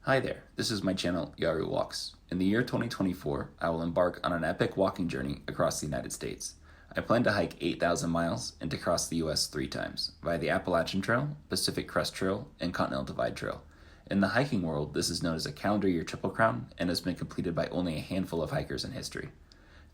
Hi there, this is my channel, Jaru Walks. In the year 2024, I will embark on an epic walking journey across the United States. I plan to hike 8,000 miles and to cross the US 3 times, via the Appalachian Trail, Pacific Crest Trail, and Continental Divide Trail. In the hiking world, this is known as a calendar year Triple Crown and has been completed by only a handful of hikers in history.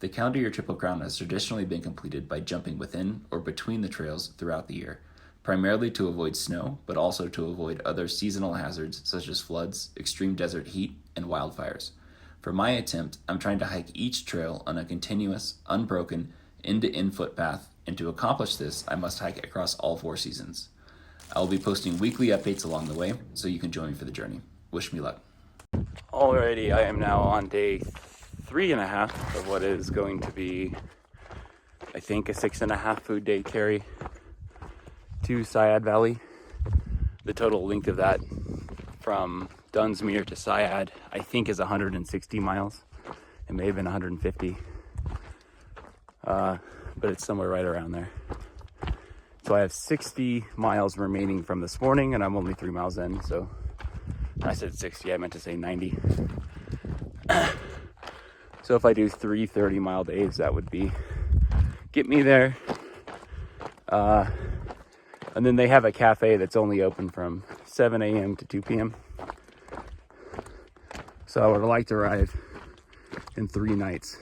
The calendar year Triple Crown has traditionally been completed by jumping within or between the trails throughout the year, primarily to avoid snow, but also to avoid other seasonal hazards such as floods, extreme desert heat, and wildfires. For my attempt, I'm trying to hike each trail on a continuous, unbroken, end-to-end footpath, and to accomplish this, I must hike across all 4 seasons. I will be posting weekly updates along the way, so you can join me for the journey. Wish me luck. Alrighty, I am now on day 3.5 of what is going to be, I think, a 6.5 food day carry to Syad Valley. The total length of that from Dunsmuir to Syad, I think, is 160 miles. It may have been 150, but it's somewhere right around there. So I have 60 miles remaining from this morning, and I'm only 3 miles in. So I said 60, I meant to say 90. So if I do 3 30-mile days, that would get me there. And then they have a cafe that's only open from 7 a.m. to 2 p.m. So I would like to arrive in 3 nights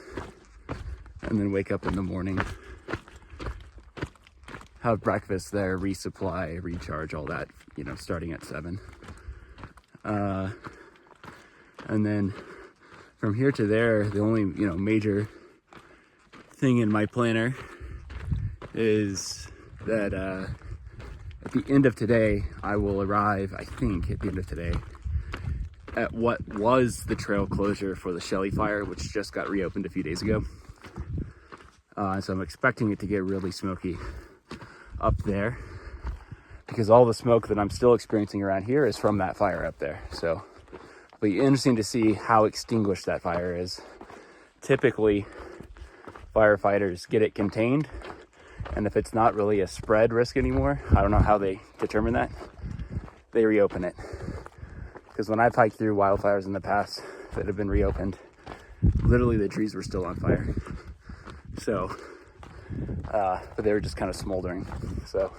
and then wake up in the morning, have breakfast there, resupply, recharge, all that, starting at 7. And then from here to there, the only, major thing in my planner is that at the end of today, I will arrive, I think, at the end of today, at what was the trail closure for the Shelley fire, which just got reopened a few days ago. So I'm expecting it to get really smoky up there, because all the smoke that I'm still experiencing around here is from that fire up there. So it'll be interesting to see how extinguished that fire is. Typically, firefighters get it contained, and if it's not really a spread risk anymore, I don't know how they determine that, they reopen it. Because when I've hiked through wildfires in the past that have been reopened, literally the trees were still on fire. So, but they were just kind of smoldering. So,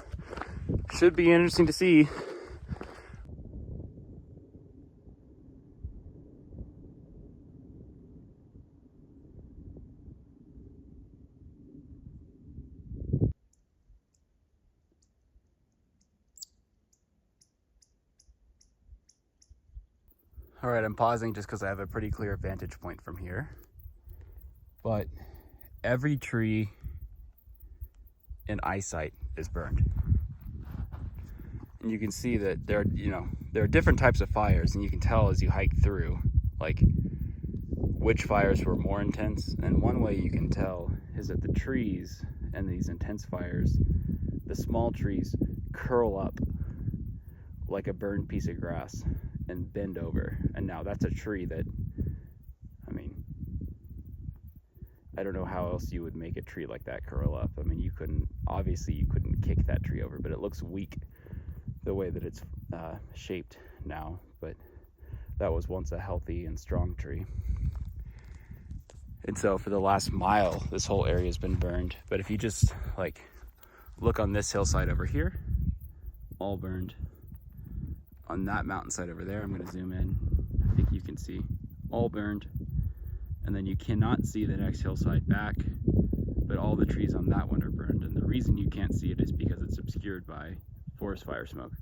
should be interesting to see. All right, I'm pausing just because I have a pretty clear vantage point from here. But every tree in eyesight is burned. And you can see that there are different types of fires, and you can tell as you hike through, like, which fires were more intense. And one way you can tell is that the trees and these intense fires, the small trees curl up like a burned piece of grass and bend over. And now that's a tree that, I don't know how else you would make a tree like that curl up. You couldn't kick that tree over, but it looks weak the way that it's shaped now. But that was once a healthy and strong tree. And so for the last mile, this whole area has been burned. But if you just look on this hillside over here, all burned. On that mountainside over there, I'm going to zoom in. I think you can see all burned. And then you cannot see the next hillside back, but all the trees on that one are burned. And the reason you can't see it is because it's obscured by forest fire smoke.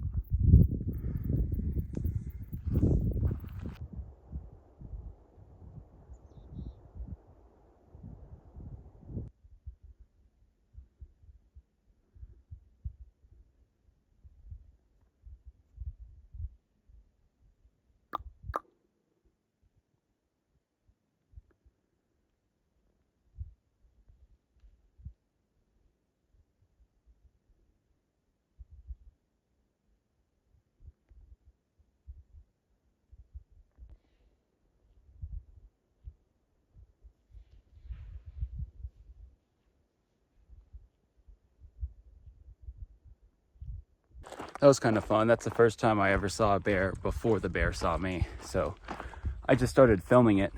that was kind of fun. That's the first time I ever saw a bear before the bear saw me. So I just started filming it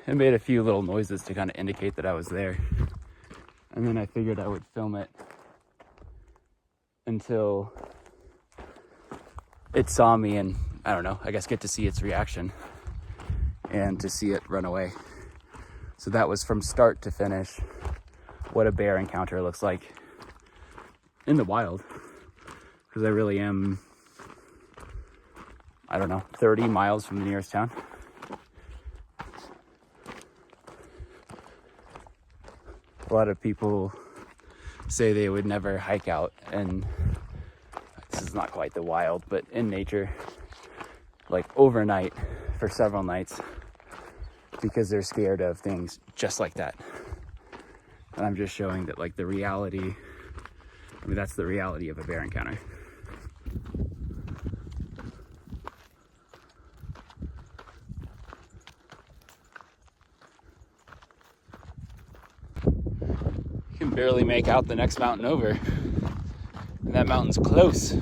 and made a few little noises to kind of indicate that I was there. And then I figured I would film it until it saw me and, I don't know, I guess get to see its reaction and to see it run away. So that was from start to finish what a bear encounter looks like in the wild. Because I really am, I don't know, 30 miles from the nearest town. A lot of people say they would never hike out, and this is not quite the wild, but in nature, like overnight for several nights, because they're scared of things just like that. And I'm just showing that, like, the reality, I mean, that's the reality of a bear encounter. You can barely make out the next mountain over, and that mountain's close.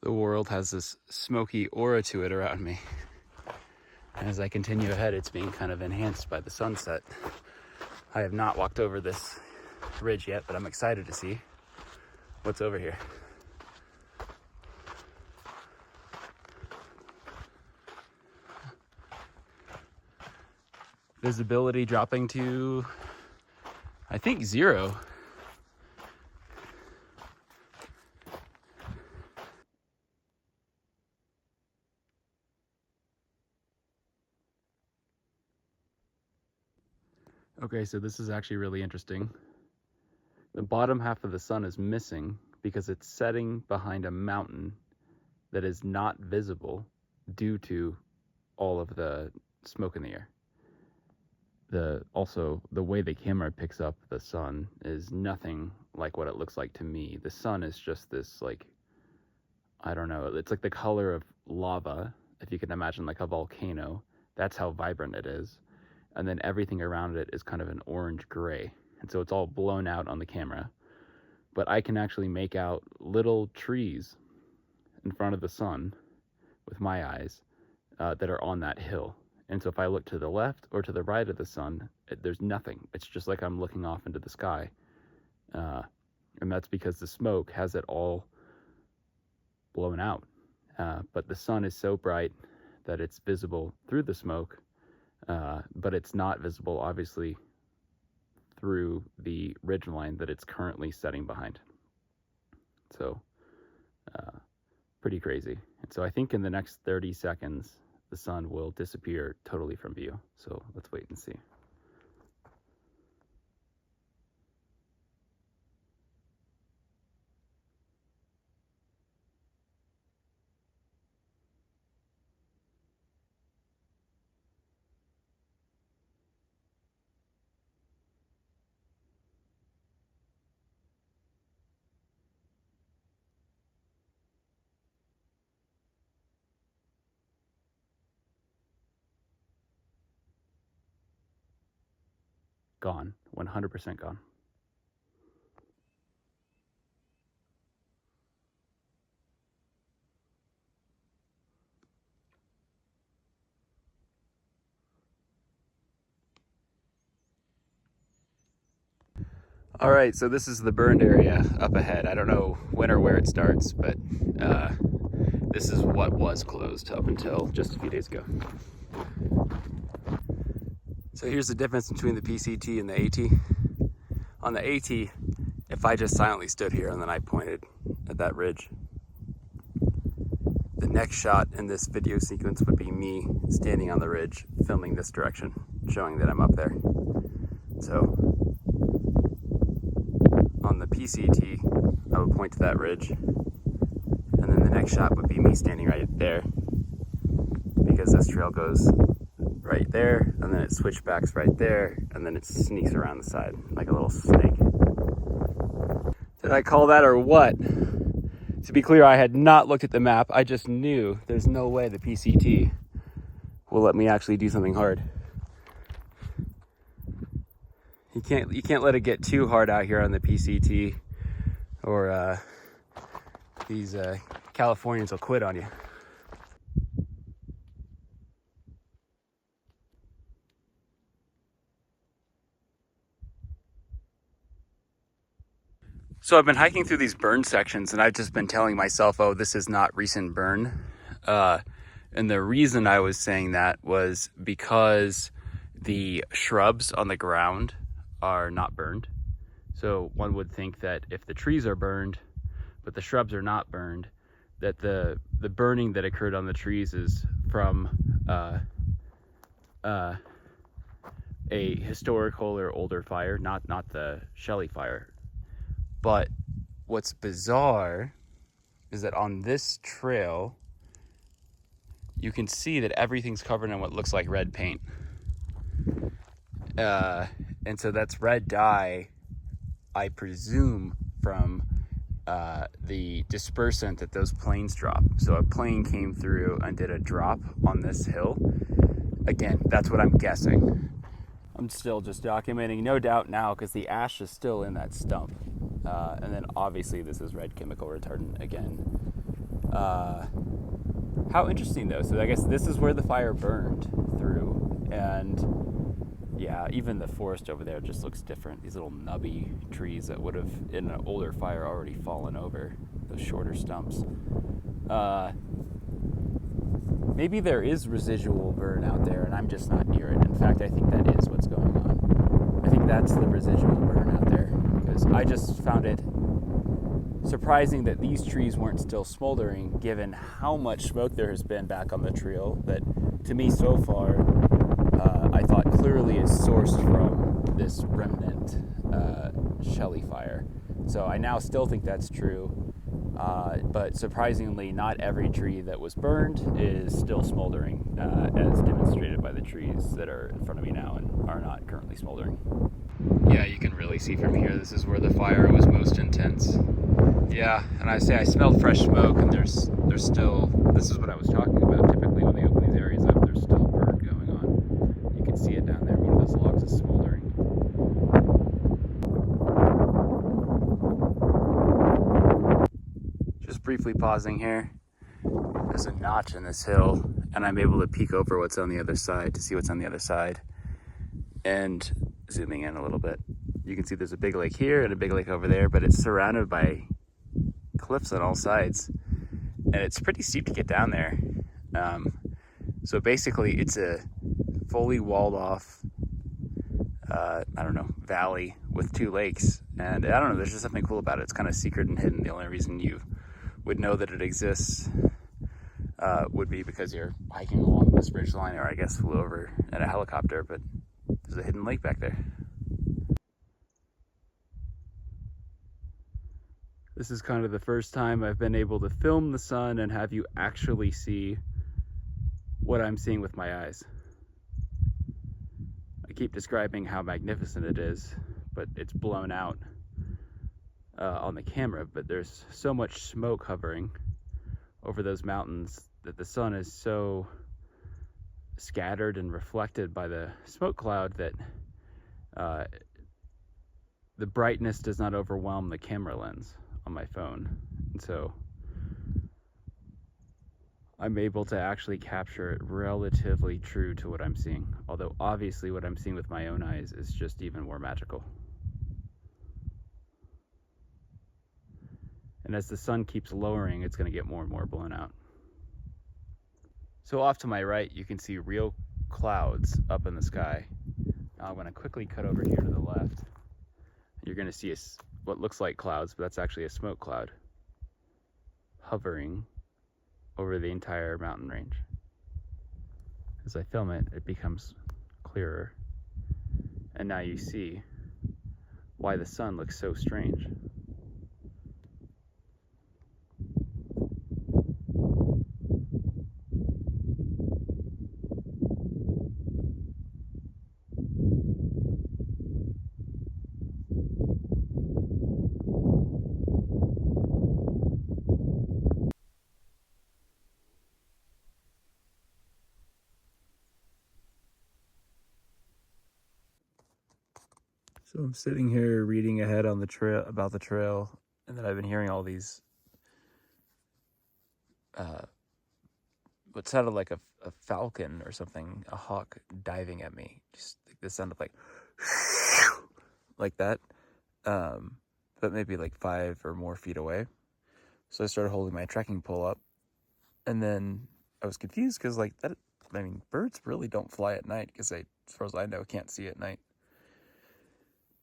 The world has this smoky aura to it around me. And as I continue ahead, it's being kind of enhanced by the sunset. I have not walked over this ridge yet, but I'm excited to see what's over here. Visibility dropping to, I think, 0. Okay, so this is actually really interesting. The bottom half of the sun is missing because it's setting behind a mountain that is not visible due to all of the smoke in the air. Also, the way the camera picks up the sun is nothing like what it looks like to me. The sun is just this, like, I don't know, it's like the color of lava, if you can imagine like a volcano. That's how vibrant it is. And then everything around it is kind of an orange gray. And so it's all blown out on the camera. But I can actually make out little trees in front of the sun with my eyes that are on that hill. And so if I look to the left or to the right of the sun, there's nothing. It's just like I'm looking off into the sky. And that's because the smoke has it all blown out. But the sun is so bright that it's visible through the smoke. But it's not visible, obviously, through the ridgeline that it's currently setting behind. So, pretty crazy. And so I think in the next 30 seconds, the sun will disappear totally from view. So let's wait and see. Gone. 100% gone. All right, so this is the burned area up ahead. I don't know when or where it starts, but this is what was closed up until just a few days ago. So here's the difference between the PCT and the AT. On the AT, if I just silently stood here and then I pointed at that ridge, the next shot in this video sequence would be me standing on the ridge, filming this direction, showing that I'm up there. So on the PCT, I would point to that ridge, and then the next perfect shot would be me standing right there, because this trail goes right there, and then it switchbacks right there, and then it sneaks around the side like a little snake. Did I call that or what? To be clear, I had not looked at the map. I just knew there's no way the PCT will let me actually do something hard. You can't let it get too hard out here on the PCT, or these Californians will quit on you. So I've been hiking through these burn sections, and I've just been telling myself, oh, this is not recent burn. And the reason I was saying that was because the shrubs on the ground are not burned. So one would think that if the trees are burned, but the shrubs are not burned, that the burning that occurred on the trees is from a historical or older fire, not the Shelley fire. But what's bizarre is that on this trail, you can see that everything's covered in what looks like red paint. And so that's red dye, I presume, from the dispersant that those planes drop. So a plane came through and did a drop on this hill. Again, that's what I'm guessing. I'm still just documenting, no doubt now, because the ash is still in that stump. And then obviously this is red chemical retardant again. How interesting though. So I guess this is where the fire burned through. And yeah, even the forest over there just looks different. These little nubby trees that would have, in an older fire, already fallen over. Those shorter stumps. Maybe there is residual burn out there and I'm just not near it. In fact, I think that is what's going on. I think that's the residual burn out there, because I just found it surprising that these trees weren't still smoldering, given how much smoke there has been back on the trail that, to me so far, I thought clearly is sourced from this remnant Shelley fire. So I now still think that's true. But surprisingly, not every tree that was burned is still smoldering, as demonstrated by the trees that are in front of me now and are not currently smoldering. Yeah, you can really see from here, this is where the fire was most intense. Yeah, and I smelled fresh smoke, and there's still, this is what I was talking about. Typically when they open these areas up, there's still burn going on. You can see it down there, one of those logs is smoldering. Just briefly pausing here. There's a notch in this hill, and I'm able to peek over what's on the other side to see what's on the other side. And zooming in a little bit, you can see there's a big lake here and a big lake over there, but it's surrounded by cliffs on all sides, and it's pretty steep to get down there. So basically it's a fully walled off valley with two lakes, and I don't know, there's just something cool about it. It's kind of secret and hidden. The only reason you would know that it exists would be because you're hiking along this ridge line, or I guess flew over in a helicopter, but there's a hidden lake back there. This is kind of the first time I've been able to film the sun and have you actually see what I'm seeing with my eyes. I keep describing how magnificent it is, but it's blown out on the camera, but there's so much smoke hovering over those mountains that the sun is so scattered and reflected by the smoke cloud that the brightness does not overwhelm the camera lens on my phone, and so I'm able to actually capture it relatively true to what I'm seeing, although obviously what I'm seeing with my own eyes is just even more magical. And as the sun keeps lowering, it's going to get more and more blown out. So off to my right, you can see real clouds up in the sky. Now I'm going to quickly cut over here to the left. You're going to see what looks like clouds, but that's actually a smoke cloud hovering over the entire mountain range. As I film it, it becomes clearer. And now you see why the sun looks so strange. So I'm sitting here reading ahead on the trail about the trail, and then I've been hearing all these what sounded like a falcon or something, a hawk diving at me. Just this sounded like that, but maybe like 5 or more feet away. So I started holding my trekking pole up, and then I was confused because like that. I mean, birds really don't fly at night because they, as far as I know, can't see at night.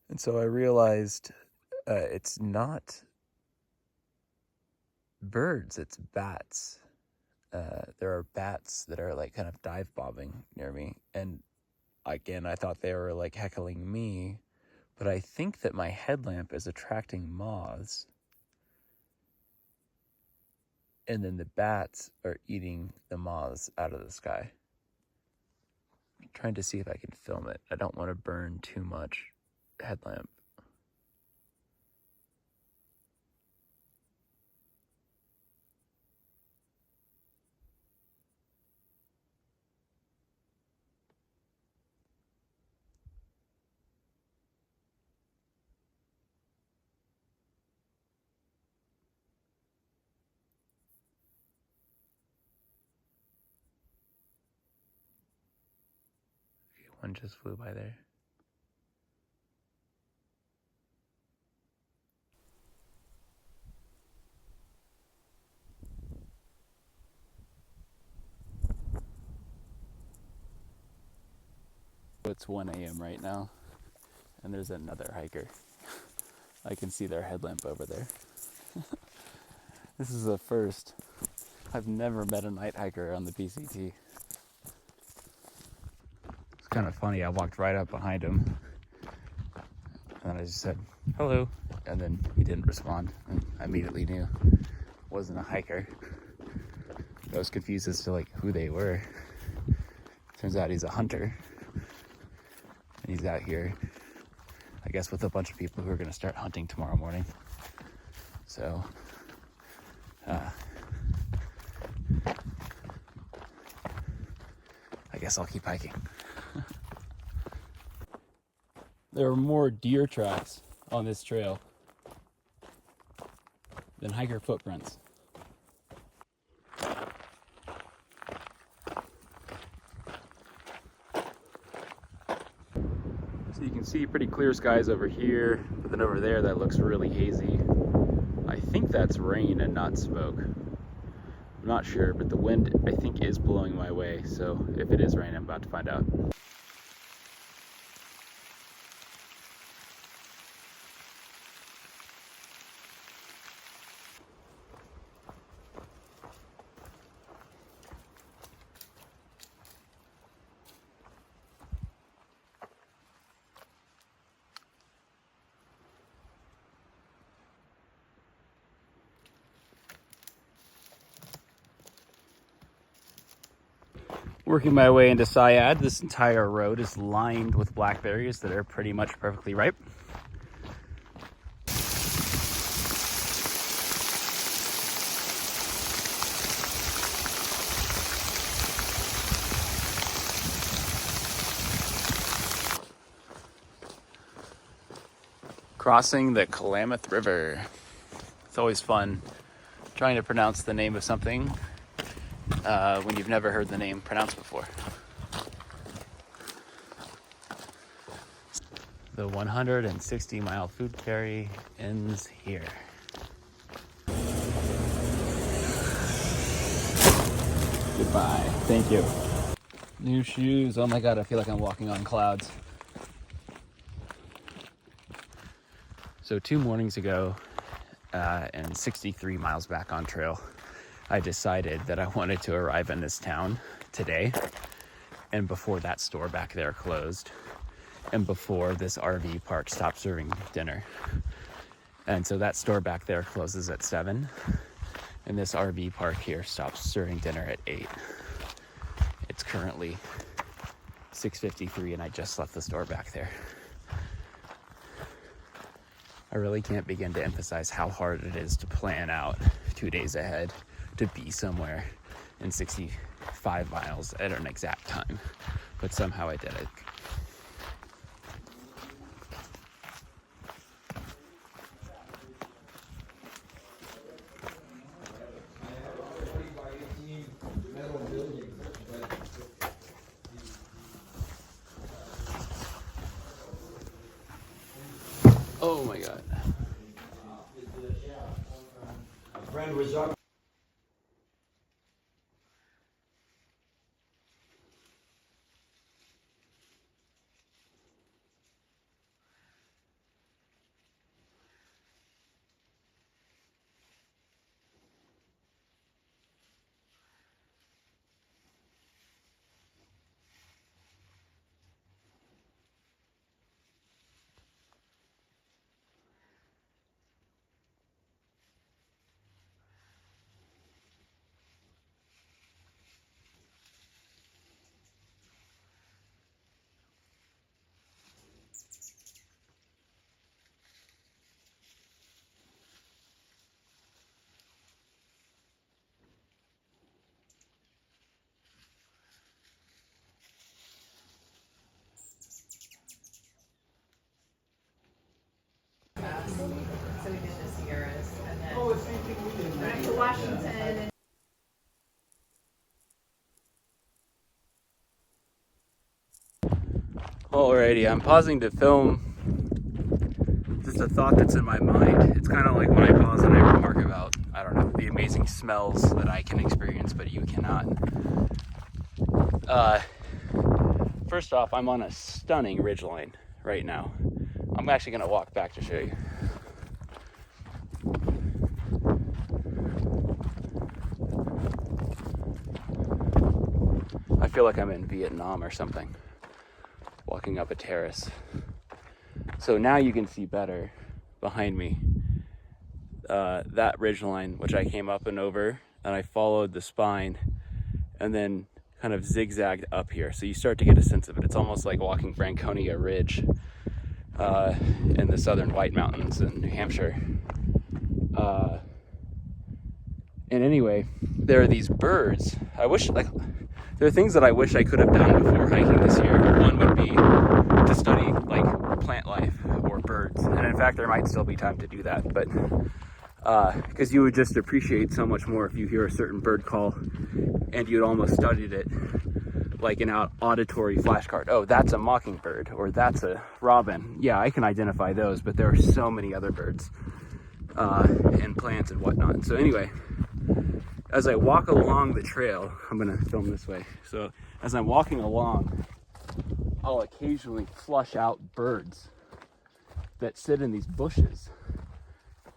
And so I realized it's not birds, it's bats. There are bats that are like kind of dive bombing near me. And again, I thought they were like heckling me, but I think that my headlamp is attracting moths. And then the bats are eating the moths out of the sky. I'm trying to see if I can film it. I don't want to burn too much headlamp. One just flew by there. It's 1 a.m. right now, and there's another hiker. I can see their headlamp over there. This is a first. I've never met a night hiker on the PCT. It's kind of funny. I walked right up behind him, and I just said, hello, and then he didn't respond, and I immediately knew it wasn't a hiker. I was confused as to like who they were. Turns out he's a hunter, and he's out here, I guess, with a bunch of people who are going to start hunting tomorrow morning. So, I guess I'll keep hiking. There are more deer tracks on this trail than hiker footprints. So you can see pretty clear skies over here, but then over there that looks really hazy. I think that's rain and not smoke. I'm not sure, but the wind I think is blowing my way, so if it is rain, I'm about to find out. Working my way into Syad, this entire road is lined with blackberries that are pretty much perfectly ripe. Crossing the Klamath River. It's always fun trying to pronounce the name of something when you've never heard the name pronounced before. The 160-mile food carry ends here. Goodbye. Thank you. New shoes. Oh my God, I feel like I'm walking on clouds. So 2 mornings ago, and 63 miles back on trail, I decided that I wanted to arrive in this town today, and before that store back there closed, and before this RV park stopped serving dinner. And so that store back there closes at 7, and this RV park here stops serving dinner at 8. It's currently 6:53, and I just left the store back there. I really can't begin to emphasize how hard it is to plan out 2 days ahead to be somewhere in 65 miles at an exact time, but somehow I did it. Oh my God. Friend was up. So we did the Sierras, and then went to Washington. And Alrighty, I'm pausing to film just a thought that's in my mind. It's kind of like when I pause and I remark about, I don't know, the amazing smells that I can experience, but you cannot. First off, I'm on a stunning ridgeline right now. I'm actually going to walk back to show you. I feel like I'm in Vietnam or something, walking up a terrace. So now you can see better behind me, that ridgeline, which I came up and over, and I followed the spine and then kind of zigzagged up here. So you start to get a sense of it. It's almost like walking Franconia Ridge in the southern White Mountains in New Hampshire. And anyway, there are these birds. There are things that I wish I could have done before hiking this year. One would be to study like plant life or birds. And in fact, there might still be time to do that, but because you would just appreciate so much more if you hear a certain bird call and you'd almost studied it like an auditory flashcard. Oh, that's a mockingbird, or that's a robin. Yeah, I can identify those, but there are so many other birds and plants and whatnot. So anyway, as I walk along the trail, I'm gonna film this way. So as I'm walking along, I'll occasionally flush out birds that sit in these bushes,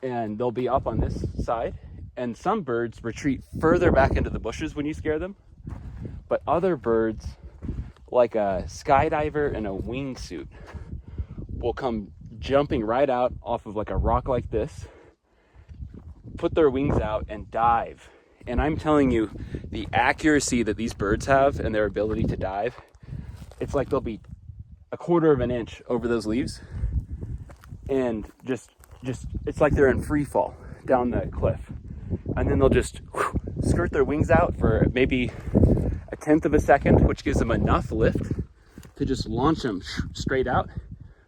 and they'll be up on this side, and some birds retreat further back into the bushes when you scare them, but other birds, like a skydiver in a wingsuit, will come jumping right out off of like a rock like this, put their wings out and dive. And I'm telling you, the accuracy that these birds have and their ability to dive, it's like they'll be a quarter of an inch over those leaves, and just it's like they're in free fall down the cliff, and then they'll just skirt their wings out for maybe a tenth of a second, which gives them enough lift to just launch them straight out,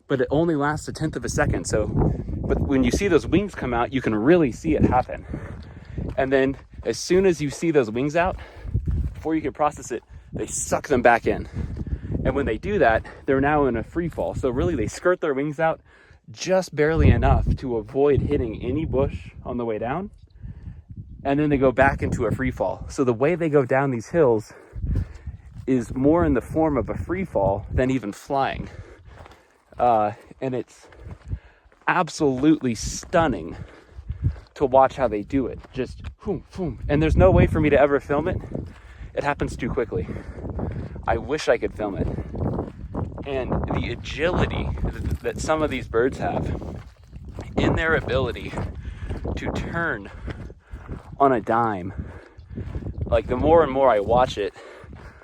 but it only lasts a tenth of a second. So, but when you see those wings come out, you can really see it happen. And then as soon as you see those wings out, before you can process it, they suck them back in. And when they do that, they're now in a free fall. So really they skirt their wings out just barely enough to avoid hitting any bush on the way down. And then they go back into a free fall. So the way they go down these hills is more in the form of a free fall than even flying. And it's absolutely stunning to watch how they do it. Just boom, boom. And there's no way for me to ever film it. It happens too quickly. I wish I could film it. And the agility that some of these birds have in their ability to turn on a dime, like the more and more I watch it,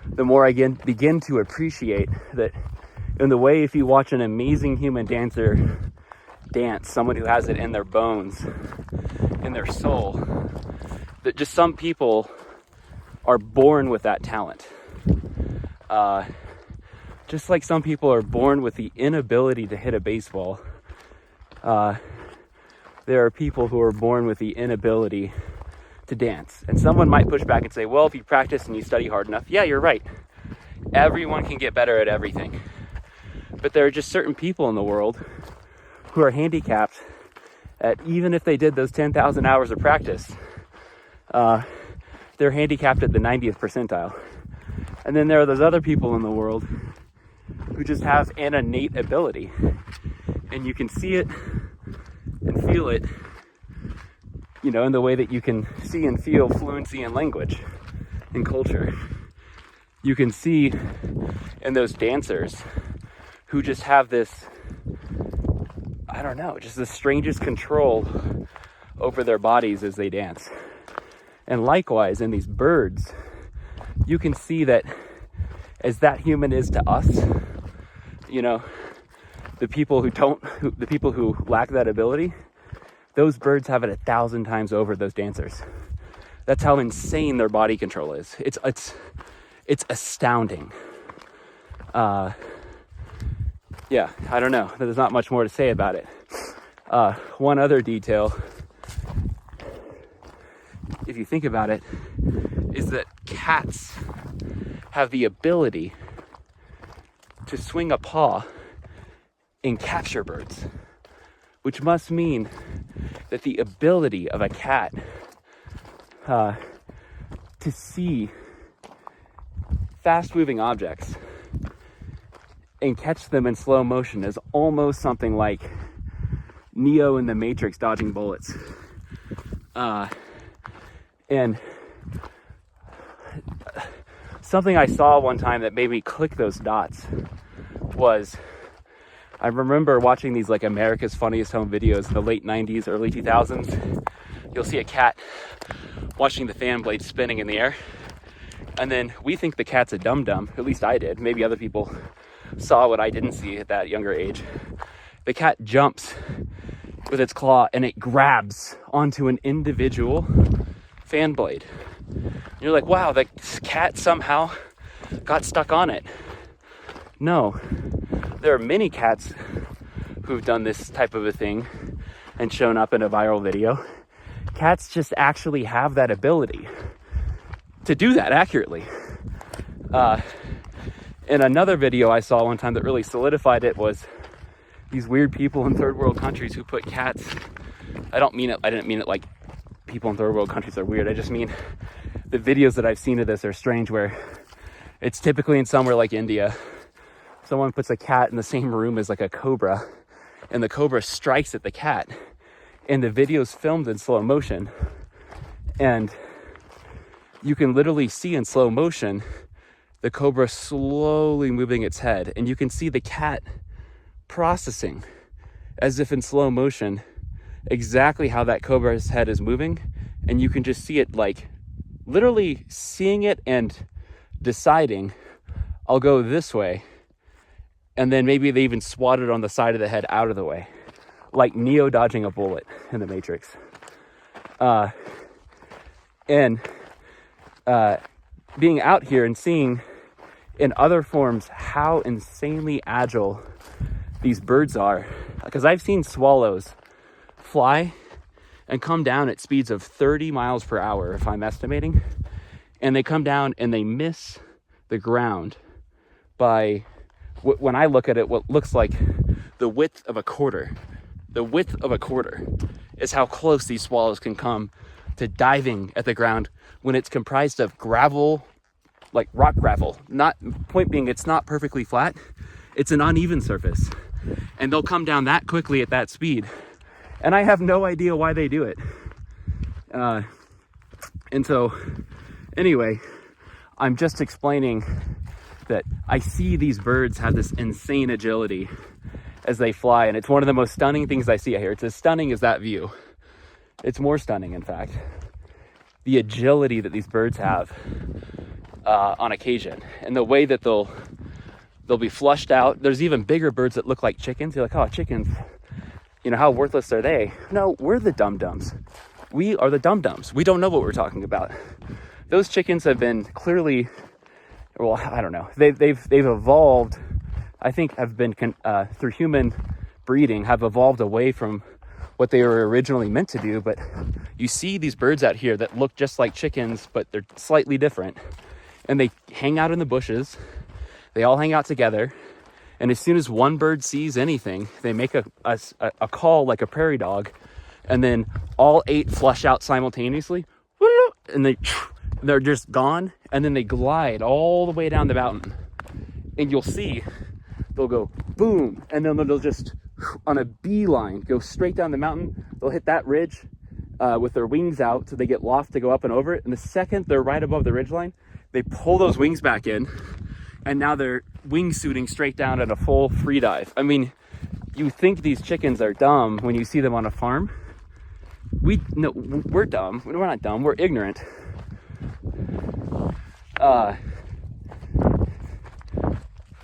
the more I begin to appreciate that in the way if you watch an amazing human dancer dance, someone who has it in their bones, in their soul, that just some people are born with that talent. Just like some people are born with the inability to hit a baseball, there are people who are born with the inability to dance. And someone might push back and say, well, if you practice and you study hard enough, yeah, you're right. Everyone can get better at everything. But there are just certain people in the world who are handicapped at, even if they did those 10,000 hours of practice, they're handicapped at the 90th percentile. And then there are those other people in the world who just have an innate ability, and you can see it and feel it, you know, in the way that you can see and feel fluency in language and culture. You can see in those dancers who just have this, I don't know, just the strangest control over their bodies as they dance. And likewise, in these birds, you can see that as that human is to us, you know, the people who lack that ability, those birds have it 1,000 times over those dancers. That's how insane their body control is. It's astounding. Yeah, I don't know. There's not much more to say about it. One other detail, if you think about it, is that cats have the ability to swing a paw and capture birds, which must mean that the ability of a cat to see fast-moving objects and catch them in slow motion is almost something like Neo in the Matrix dodging bullets. And something I saw one time that made me click those dots was, I remember watching these like America's Funniest Home videos in the late 90s, early 2000s. You'll see a cat watching the fan blade spinning in the air. And then we think the cat's a dum-dum, at least I did. Maybe other people saw what I didn't see at that younger age. The cat jumps with its claw and it grabs onto an individual fan blade. And you're like, wow, the cat somehow got stuck on it. No, there are many cats who've done this type of a thing and shown up in a viral video. Cats just actually have that ability to do that accurately. In another video I saw one time that really solidified it was these weird people in third world countries who put cats, I didn't mean it like people in third world countries are weird. I just mean the videos that I've seen of this are strange, where it's typically in somewhere like India. Someone puts a cat in the same room as like a cobra, and the cobra strikes at the cat, and the video's filmed in slow motion, and you can literally see in slow motion the cobra slowly moving its head, and you can see the cat processing as if in slow motion exactly how that cobra's head is moving, and you can just see it like literally seeing it and deciding, I'll go this way, and then maybe they even swat it on the side of the head out of the way, like Neo dodging a bullet in the Matrix. Being out here and seeing in other forms how insanely agile these birds are, because I've seen swallows fly and come down at speeds of 30 miles per hour, if I'm estimating, and they come down and they miss the ground by, when I look at it, what looks like the width of a quarter. The width of a quarter is how close these swallows can come to diving at the ground when it's comprised of gravel, like rock gravel. Not, point being, it's not perfectly flat, it's an uneven surface, and they'll come down that quickly at that speed, and I have no idea why they do it. And so anyway, I'm just explaining that I see these birds have this insane agility as they fly, and it's one of the most stunning things I see out here. It's as stunning as that view. It's more stunning, in fact, the agility that these birds have on occasion, and the way that they'll be flushed out. There's even bigger birds that look like chickens. You're like, oh, chickens, you know, how worthless are they? No, we're the dum-dums. We are the dum-dums. We don't know what we're talking about. Those chickens have been clearly, well, I don't know. They've evolved, I think, have been through human breeding, have evolved away from what they were originally meant to do. But you see these birds out here that look just like chickens, but they're slightly different, and they hang out in the bushes. They all hang out together, And as soon as one bird sees anything, they make a call like a prairie dog, and then all 8 flush out simultaneously, and they're just gone, and then they glide all the way down the mountain. And you'll see they'll go boom, and then they'll just on a beeline go straight down the mountain. They'll hit that ridge with their wings out, so they get loft to go up and over it. And the second they're right above the ridgeline, they pull those wings back in, and now they're wingsuiting straight down at a full free dive. I mean, you think these chickens are dumb when you see them on a farm. No, we're dumb. We're not dumb. We're ignorant.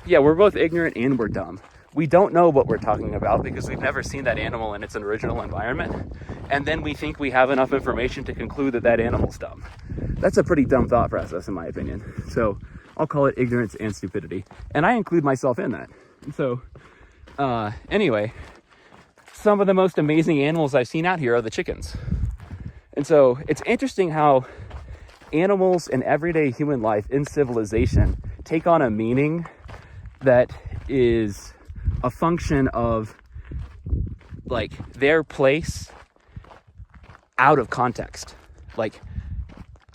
Yeah, we're both ignorant and we're dumb. We don't know what we're talking about because we've never seen that animal in its original environment. And then we think we have enough information to conclude that that animal's dumb. That's a pretty dumb thought process, in my opinion. So I'll call it ignorance and stupidity. And I include myself in that. So anyway, some of the most amazing animals I've seen out here are the chickens. And so it's interesting how animals in everyday human life in civilization take on a meaning that is a function of like their place out of context. Like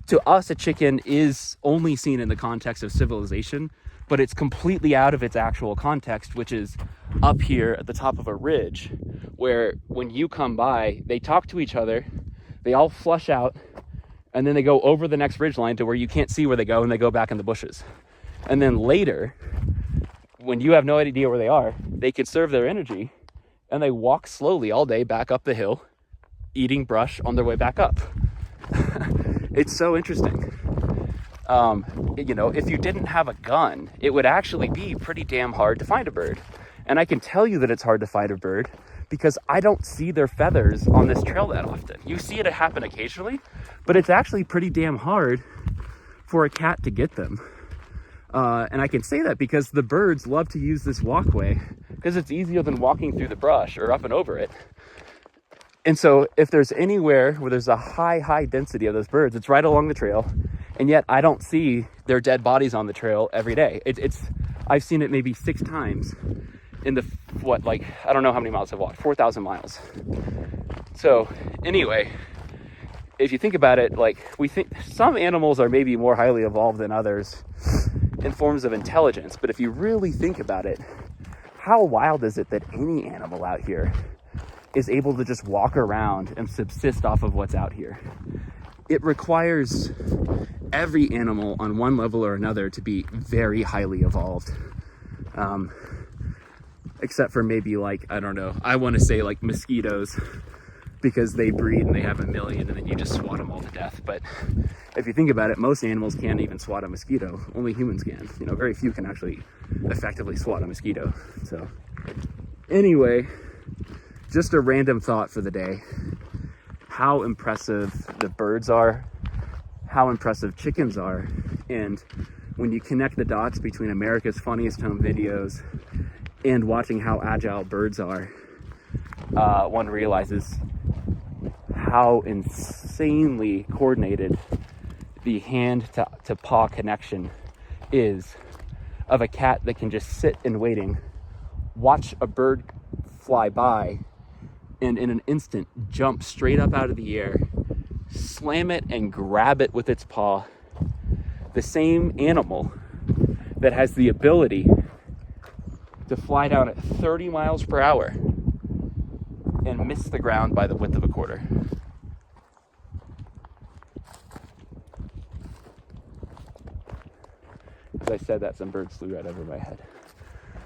to us, a chicken is only seen in the context of civilization, but it's completely out of its actual context, which is up here at the top of a ridge where when you come by, they talk to each other, they all flush out, and then they go over the next ridge line to where you can't see where they go, and they go back in the bushes. And then later, when you have no idea where they are, they conserve their energy and they walk slowly all day back up the hill, eating brush on their way back up. It's so interesting. You know, if you didn't have a gun, it would actually be pretty damn hard to find a bird. And I can tell you that it's hard to find a bird because I don't see their feathers on this trail that often. You see it happen occasionally, but it's actually pretty damn hard for a cat to get them. And I can say that because the birds love to use this walkway because it's easier than walking through the brush or up and over it. And so if there's anywhere where there's a high density of those birds, it's right along the trail. And yet I don't see their dead bodies on the trail every day. I've seen it maybe 6 times in the, I don't know how many miles I've walked, 4,000 miles. So anyway, if you think about it, we think some animals are maybe more highly evolved than others in forms of intelligence. But if you really think about it, how wild is it that any animal out here is able to just walk around and subsist off of what's out here? It requires every animal on one level or another to be very highly evolved. Except for maybe I don't know, I want to say mosquitoes, because they breed and they have 1 million and then you just swat them all to death. But if you think about it, most animals can't even swat a mosquito. Only humans can. You know, very few can actually effectively swat a mosquito. So anyway, just a random thought for the day. How impressive the birds are, how impressive chickens are, and when you connect the dots between America's Funniest Home Videos and watching how agile birds are, one realizes how insanely coordinated the hand to paw connection is of a cat that can just sit in waiting, watch a bird fly by, and in an instant jump straight up out of the air, slam it and grab it with its paw. The same animal that has the ability to fly down at 30 miles per hour and miss the ground by the width of a quarter. As I said that, some birds flew right over my head.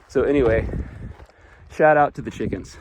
So anyway, shout out to the chickens.